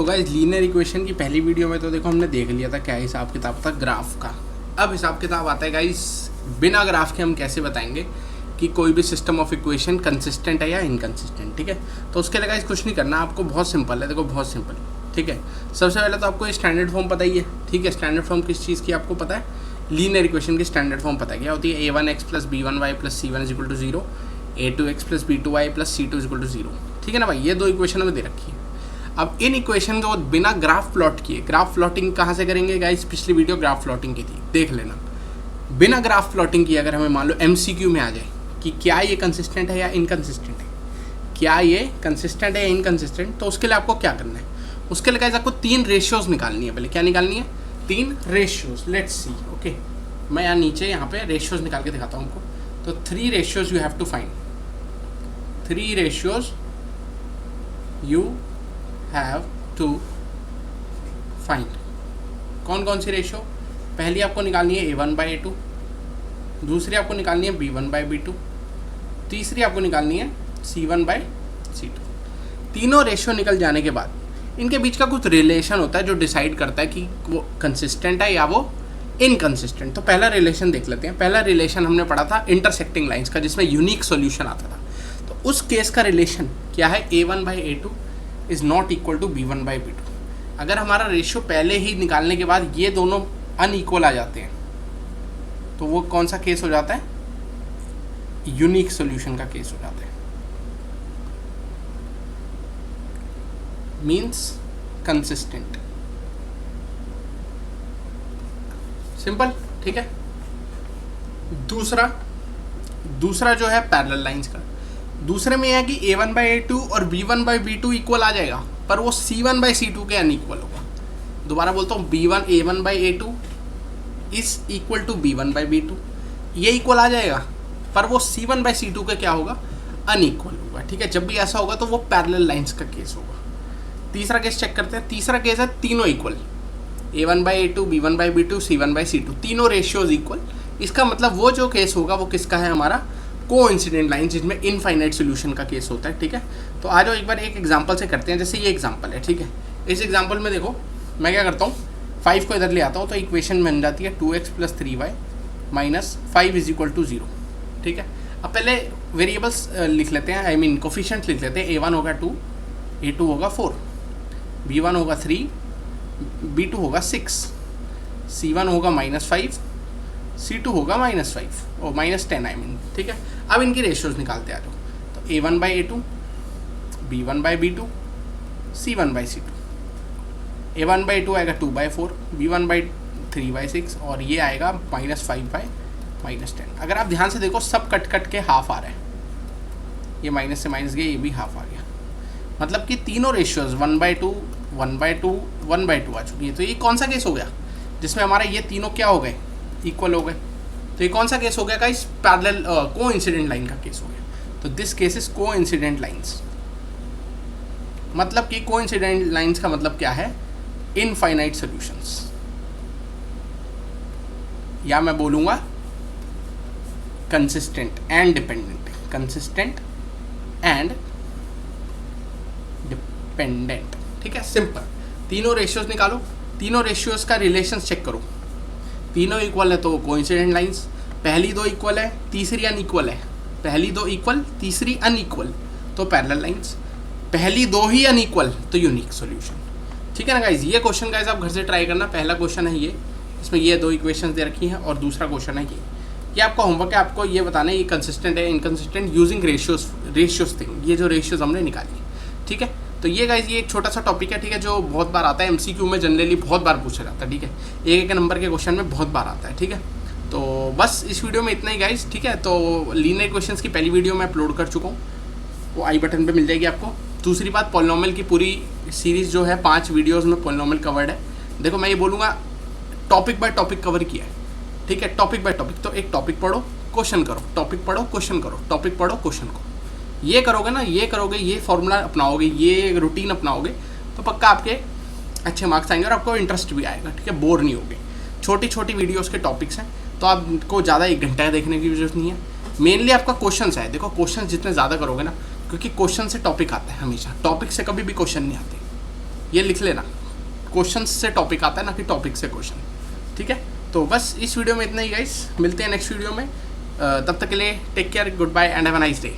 तो guys linear equation की पहली वीडियो में तो देखो हमने देख लिया था क्या हिसाब किताब था ग्राफ का। अब हिसाब किताब आता है गाइस बिना ग्राफ के हम कैसे बताएंगे कि कोई भी सिस्टम ऑफ इक्वेशन कंसिस्टेंट है या इनकंसिस्टेंट। ठीक है, तो उसके लिए गाइस कुछ नहीं करना, आपको बहुत सिंपल है। देखो बहुत सिंपल, ठीक है। सबसे पहले तो आपको ये स्टैंडर्ड फॉर्म पता ही है, ठीक है। स्टैंडर्ड फॉर्म किस चीज़ की आपको पता है? लीनियर इक्वेशन की स्टैंडर्ड फॉर्म पता है क्या होती है? a1x plus b1y plus c1 is equal to 0, a2x plus b2y plus c2 is equal to 0। ठीक है ना भाई, ये दो इक्वेशन हमें दे रखी है। अब इन इक्वेशन को बिना ग्राफ प्लॉट किए, ग्राफ प्लॉटिंग कहाँ से करेंगे गाइस? पिछली वीडियो ग्राफ प्लॉटिंग की थी, देख लेना। बिना ग्राफ प्लॉटिंग किए अगर हमें मान लो MCQ में आ जाए कि क्या ये कंसिस्टेंट है या इनकंसिस्टेंट है, क्या ये कंसिस्टेंट है या इनकंसिस्टेंट, तो उसके लिए आपको क्या करना है? उसके लिए गाइस आपको 3 रेशियोज निकालनी है। पहले क्या निकालनी है? 3 रेशियोज। Let's see, okay. मैं यहाँ नीचे यहाँ पे रेशियोज निकाल के दिखाता हूँ आपको। तो 3 ratios you have to find, 3 ratios you have to find. कौन कौन सी रेशियो? पहली आपको निकालनी है a1/a2, दूसरी आपको निकालनी है b1/b2, तीसरी आपको निकालनी है c1/c2। तीनों रेशियो निकल जाने के बाद इनके बीच का कुछ रिलेशन होता है जो डिसाइड करता है कि वो कंसिस्टेंट है या वो इनकंसिस्टेंट। तो पहला रिलेशन देख लेते हैं। पहला रिलेशन हमने पढ़ा था इंटरसेक्टिंग लाइंस का, जिसमें यूनिक सॉल्यूशन आता था। तो उस केस का रिलेशन क्या है? a1/a2 is not equal to b1/b2। अगर हमारा रेशियो पहले ही निकालने के बाद ये दोनों अनइक्वल आ जाते हैं तो वो कौन सा केस हो जाता है? यूनिक सॉल्यूशन का केस हो जाता है। Means consistent. सिंपल, ठीक है। दूसरा जो है पैरेलल लाइंस का। दूसरे में यह है कि a1/a2 और b1/b2 इक्वल आ जाएगा, पर वो c1/c2 के अनइक्वल होगा। दोबारा बोलता हूँ, a1/a2 is equal to b1/b2, ये इक्वल आ जाएगा, पर वो c1/c2 के क्या होगा? अनइक्वल होगा। ठीक है, जब भी ऐसा होगा तो वो पैरेलल लाइंस का केस होगा। तीसरा केस चेक करते हैं। तीसरा केस है तीनों इक्वल, a1/a2, b1/b2, c1/c2, तीनों रेशियोज इक्वल। इसका मतलब वो जो केस होगा वो किसका है? हमारा कोइंसिडेंट लाइन, जिसमें इनफाइनाइट सोल्यूशन का केस होता है। ठीक है, तो आ जाओ एक बार एक एग्जांपल से करते हैं। जैसे ये एग्जांपल है, ठीक है। इस एग्जांपल में देखो मैं क्या करता हूँ, 5 को इधर ले आता हूँ तो इक्वेशन बन जाती है 2x plus 3y minus 5 is equal to 0। ठीक है, अब पहले वेरिएबल्स लिख लेते हैं, आई मीन कोफिशिएंट लिख लेते हैं। a1 होगा 2, a2 होगा 4, b1 होगा 3, b2 होगा 6, c1 होगा -5, c2 होगा -5 और -10 आई मीन। ठीक है, अब इनकी रेशियोज निकालते आ जाओ। तो a1/a2, b1/b2, c1/c2। a1/2 आएगा 2/4, b1/3/6 और ये आएगा -5/-10। अगर आप ध्यान से देखो सब कट के हाफ आ रहा है, ये माइनस से माइनस गया, ये भी हाफ आ गया। मतलब कि तीनों रेशियोज 1/2, 1/2, 1/2 आ चुकी है। तो ये कौन सा केस हो गया जिसमें हमारा ये तीनों क्या हो गए? इक्वल हो गए। तो ये कौन सा केस हो गया गाइस? पैरेलल कोइंसिडेंट लाइन का केस हो गया। तो this case is coincident lines. मतलब कि कोइंसिडेंट लाइंस का मतलब क्या है? इनफाइनाइट सॉल्यूशंस, या मैं बोलूँगा consistent and dependent. Consistent and dependent. ठीक है, सिंपल। तीनों रेशियोज निकालो, तीनों रेशियोज का रिलेशन चेक करो। तीनों इक्वल है तो कोइंसिडेंट लाइंस, पहली दो इक्वल है तीसरी अनइक्वल है, पहली दो इक्वल तीसरी अनइक्वल तो पैरेलल लाइंस, पहली दो ही अनइक्वल तो यूनिक सॉल्यूशन। ठीक है ना गाइज, ये क्वेश्चन गाइज आप घर से ट्राई करना। पहला क्वेश्चन है ये, इसमें ये दो इक्वेशंस दे रखी हैं, और दूसरा क्वेश्चन है ये आपका होमवर्क है। आपको ये बताना है ये कंसिस्टेंट है इनकंसिस्टेंट यूजिंग रेशियोज थिंग, ये जो रेशियोज हमने निकाली। ठीक है, तो ये गाइज ये एक छोटा सा टॉपिक है, ठीक है, जो बहुत बार आता है MCQ में, जनरली बहुत बार पूछा जाता है। ठीक है, एक नंबर के क्वेश्चन में बहुत बार आता है। ठीक है, तो बस इस वीडियो में इतना ही गाइज। ठीक है, तो लीनियर इक्वेशंस की पहली वीडियो मैं अपलोड कर चुका हूँ, वो आई बटन पे मिल जाएगी आपको। दूसरी बात, पॉलिनोमियल की पूरी सीरीज़ जो है 5 वीडियोज़ में पॉलिनोमियल कवर्ड है। देखो मैं ये बोलूँगा टॉपिक बाय टॉपिक कवर किया है। ठीक है, टॉपिक बाय टॉपिक। तो एक टॉपिक पढ़ो, क्वेश्चन करो, टॉपिक पढ़ो, क्वेश्चन करो, टॉपिक पढ़ो, क्वेश्चन करो। ये करोगे ना, ये करोगे, ये फॉर्मूला अपनाओगे, ये रूटीन अपनाओगे तो पक्का आपके अच्छे मार्क्स आएंगे और आपको इंटरेस्ट भी आएगा। ठीक है, बोर नहीं होगे। छोटी छोटी वीडियोज़ के टॉपिक्स हैं तो आपको ज़्यादा 1 घंटा देखने की जरूरत नहीं है। मेनली आपका क्वेश्चन है। देखो क्वेश्चन जितने ज़्यादा करोगे ना, क्योंकि क्वेश्चन से टॉपिक आता है हमेशा, टॉपिक से कभी भी क्वेश्चन नहीं आते। ये लिख लेना, क्वेश्चन से टॉपिक आता है ना कि टॉपिक से क्वेश्चन। ठीक है, तो बस इस वीडियो में इतना ही गाइस, मिलते हैं नेक्स्ट वीडियो में। तब तक के लिए take care, goodbye and have a nice day.